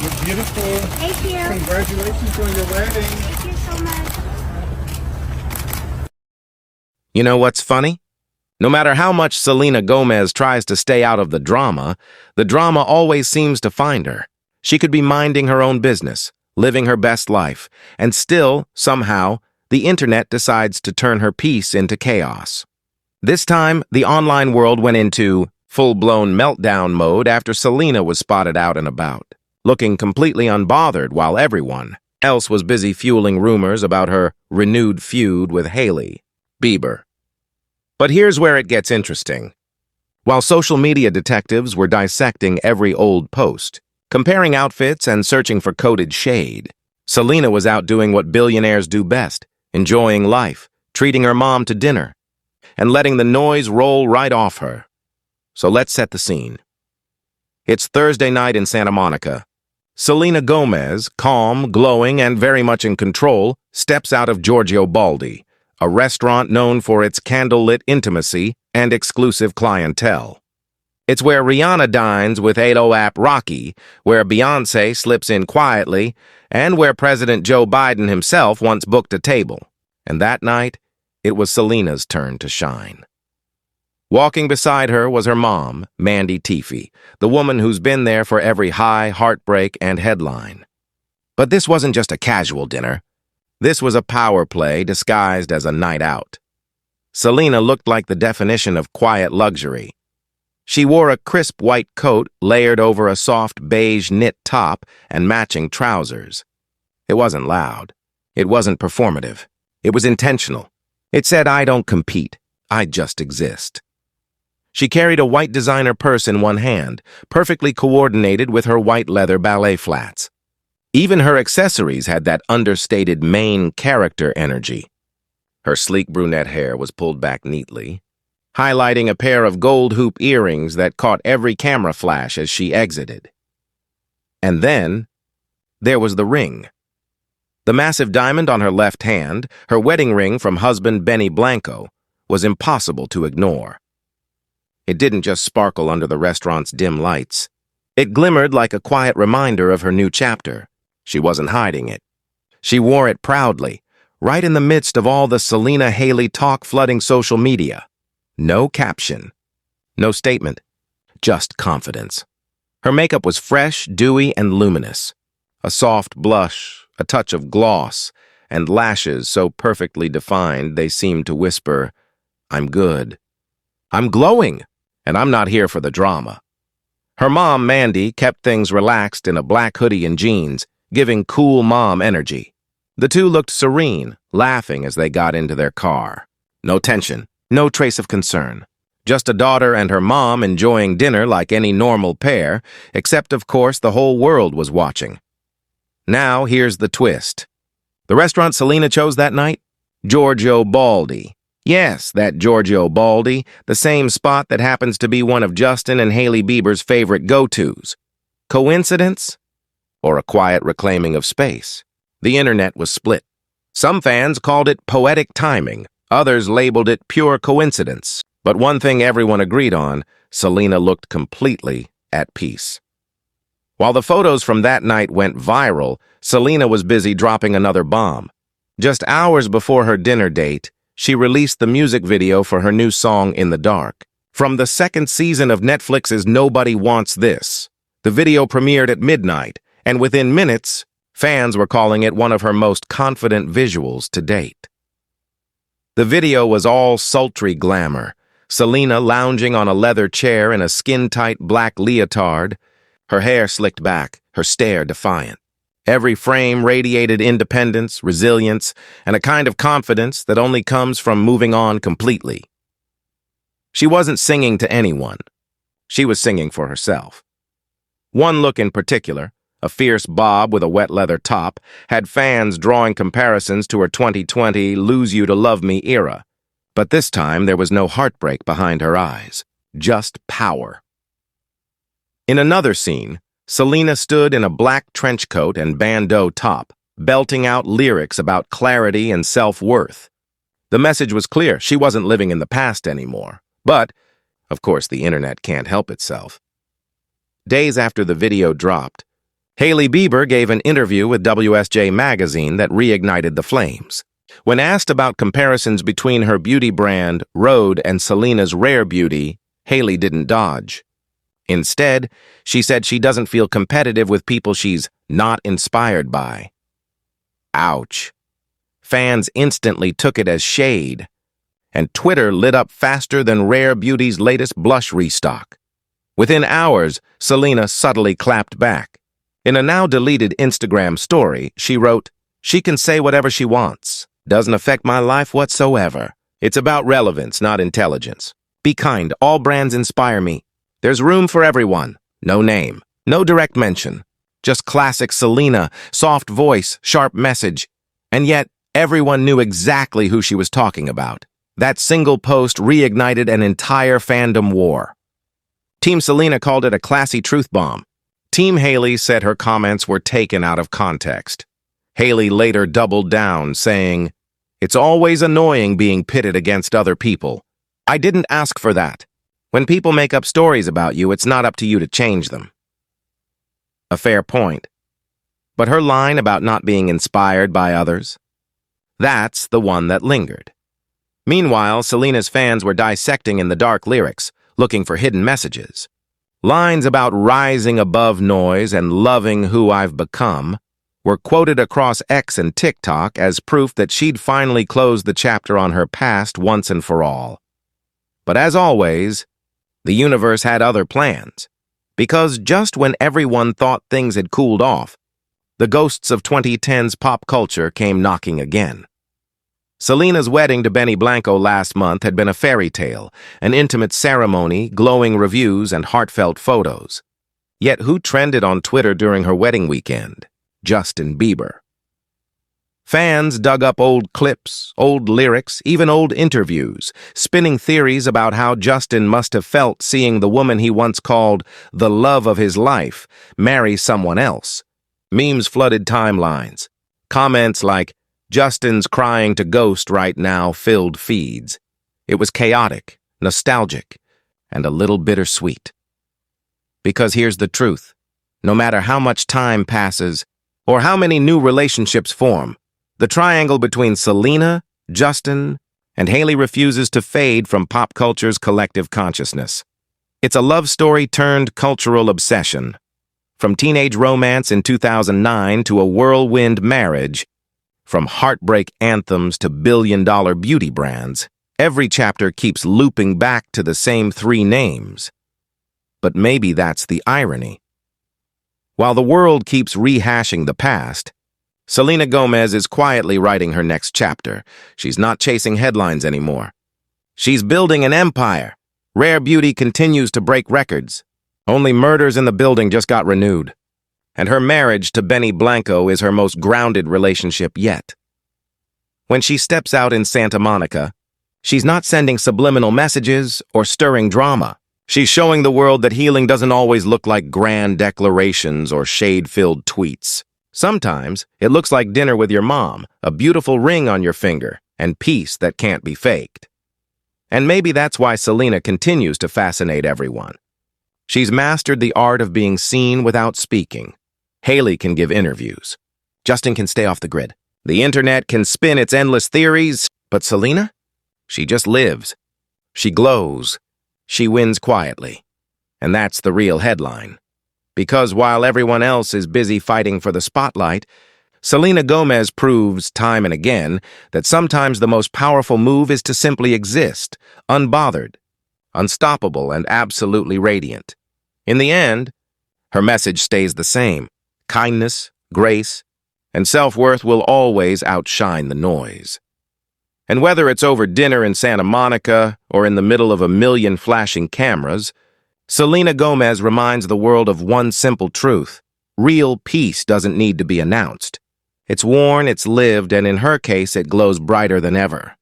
You're beautiful. Thank you. Congratulations on your wedding. Thank you so much. You know what's funny? No matter how much Selena Gomez tries to stay out of the drama always seems to find her. She could be minding her own business, living her best life, and still, somehow, the internet decides to turn her peace into chaos. This time, the online world went into full-blown meltdown mode after Selena was spotted out and about, looking completely unbothered while everyone else was busy fueling rumors about her renewed feud with Hailey Bieber. But here's where it gets interesting. While social media detectives were dissecting every old post, comparing outfits and searching for coded shade, Selena was out doing what billionaires do best, enjoying life, treating her mom to dinner, and letting the noise roll right off her. So let's set the scene. It's Thursday night in Santa Monica. Selena Gomez, calm, glowing, and very much in control, steps out of Giorgio Baldi, a restaurant known for its candlelit intimacy and exclusive clientele. It's where Rihanna dines with A$AP Rocky, where Beyoncé slips in quietly, and where President Joe Biden himself once booked a table. And that night, it was Selena's turn to shine. Walking beside her was her mom, Mandy Teefee, the woman who's been there for every high, heartbreak, and headline. But this wasn't just a casual dinner. This was a power play disguised as a night out. Selena looked like the definition of quiet luxury. She wore a crisp white coat layered over a soft beige knit top and matching trousers. It wasn't loud. It wasn't performative. It was intentional. It said, "I don't compete. I just exist." She carried a white designer purse in one hand, perfectly coordinated with her white leather ballet flats. Even her accessories had that understated main character energy. Her sleek brunette hair was pulled back neatly, highlighting a pair of gold hoop earrings that caught every camera flash as she exited. And then, there was the ring. The massive diamond on her left hand, her wedding ring from husband Benny Blanco, was impossible to ignore. It didn't just sparkle under the restaurant's dim lights. It glimmered like a quiet reminder of her new chapter. She wasn't hiding it. She wore it proudly, right in the midst of all the Selena Hailey talk flooding social media. No caption, no statement, just confidence. Her makeup was fresh, dewy, and luminous. A soft blush, a touch of gloss, and lashes so perfectly defined they seemed to whisper, "I'm good. I'm glowing, and I'm not here for the drama." Her mom, Mandy, kept things relaxed in a black hoodie and jeans, giving cool mom energy. The two looked serene, laughing as they got into their car. No tension, no trace of concern. Just a daughter and her mom enjoying dinner like any normal pair, except, of course, the whole world was watching. Now, here's the twist. The restaurant Selena chose that night? Giorgio Baldi. Yes, that Giorgio Baldi, the same spot that happens to be one of Justin and Hailey Bieber's favorite go-tos. Coincidence? Or a quiet reclaiming of space? The internet was split. Some fans called it poetic timing, others labeled it pure coincidence. But one thing everyone agreed on, Selena looked completely at peace. While the photos from that night went viral, Selena was busy dropping another bomb. Just hours before her dinner date, she released the music video for her new song, In the Dark. From the second season of Netflix's Nobody Wants This. The video premiered at midnight, and within minutes, fans were calling it one of her most confident visuals to date. The video was all sultry glamour, Selena lounging on a leather chair in a skin-tight black leotard, her hair slicked back, her stare defiant. Every frame radiated independence, resilience, and a kind of confidence that only comes from moving on completely. She wasn't singing to anyone. She was singing for herself. One look in particular, a fierce bob with a wet leather top, had fans drawing comparisons to her 2020 Lose You to Love Me era. But this time there was no heartbreak behind her eyes, just power. In another scene, Selena stood in a black trench coat and bandeau top, belting out lyrics about clarity and self-worth. The message was clear. She wasn't living in the past anymore. But, of course, the internet can't help itself. Days after the video dropped, Hailey Bieber gave an interview with WSJ magazine that reignited the flames. When asked about comparisons between her beauty brand, Rhode, and Selena's Rare Beauty, Hailey didn't dodge. Instead, she said she doesn't feel competitive with people she's not inspired by. Ouch. Fans instantly took it as shade, and Twitter lit up faster than Rare Beauty's latest blush restock. Within hours, Selena subtly clapped back. In a now-deleted Instagram story, she wrote, "She can say whatever she wants. Doesn't affect my life whatsoever. It's about relevance, not intelligence. Be kind. All brands inspire me. There's room for everyone. No name. No direct mention. Just classic Selena, soft voice, sharp message. And yet, everyone knew exactly who she was talking about. That single post reignited an entire fandom war. Team Selena called it a classy truth bomb. Team Hailey said her comments were taken out of context. Hailey later doubled down, saying, "It's always annoying being pitted against other people. I didn't ask for that. When people make up stories about you, it's not up to you to change them." A fair point. But her line about not being inspired by others? That's the one that lingered. Meanwhile, Selena's fans were dissecting in the dark lyrics, looking for hidden messages. Lines about rising above noise and loving who I've become were quoted across X and TikTok as proof that she'd finally closed the chapter on her past once and for all. But as always, the universe had other plans, because just when everyone thought things had cooled off, the ghosts of 2010's pop culture came knocking again. Selena's wedding to Benny Blanco last month had been a fairy tale, an intimate ceremony, glowing reviews, and heartfelt photos. Yet who trended on Twitter during her wedding weekend? Justin Bieber. Fans dug up old clips, old lyrics, even old interviews, spinning theories about how Justin must have felt seeing the woman he once called the love of his life marry someone else. Memes flooded timelines. Comments like, "Justin's crying to ghost right now," filled feeds. It was chaotic, nostalgic, and a little bittersweet. Because here's the truth. No matter how much time passes, or how many new relationships form, the triangle between Selena, Justin, and Hailey refuses to fade from pop culture's collective consciousness. It's a love story turned cultural obsession. From teenage romance in 2009 to a whirlwind marriage, from heartbreak anthems to billion-dollar beauty brands, every chapter keeps looping back to the same three names. But maybe that's the irony. While the world keeps rehashing the past, Selena Gomez is quietly writing her next chapter. She's not chasing headlines anymore. She's building an empire. Rare Beauty continues to break records. Only Murders in the Building just got renewed. And her marriage to Benny Blanco is her most grounded relationship yet. When she steps out in Santa Monica, she's not sending subliminal messages or stirring drama. She's showing the world that healing doesn't always look like grand declarations or shade-filled tweets. Sometimes it looks like dinner with your mom, a beautiful ring on your finger, and peace that can't be faked. And maybe that's why Selena continues to fascinate everyone. She's mastered the art of being seen without speaking. Hailey can give interviews. Justin can stay off the grid. The internet can spin its endless theories, but Selena? She just lives. She glows. She wins quietly. And that's the real headline. Because while everyone else is busy fighting for the spotlight, Selena Gomez proves time and again that sometimes the most powerful move is to simply exist, unbothered, unstoppable, and absolutely radiant. In the end, her message stays the same. Kindness, grace, and self-worth will always outshine the noise. And whether it's over dinner in Santa Monica or in the middle of a million flashing cameras, Selena Gomez reminds the world of one simple truth. Real peace doesn't need to be announced. It's worn, it's lived, and in her case, it glows brighter than ever.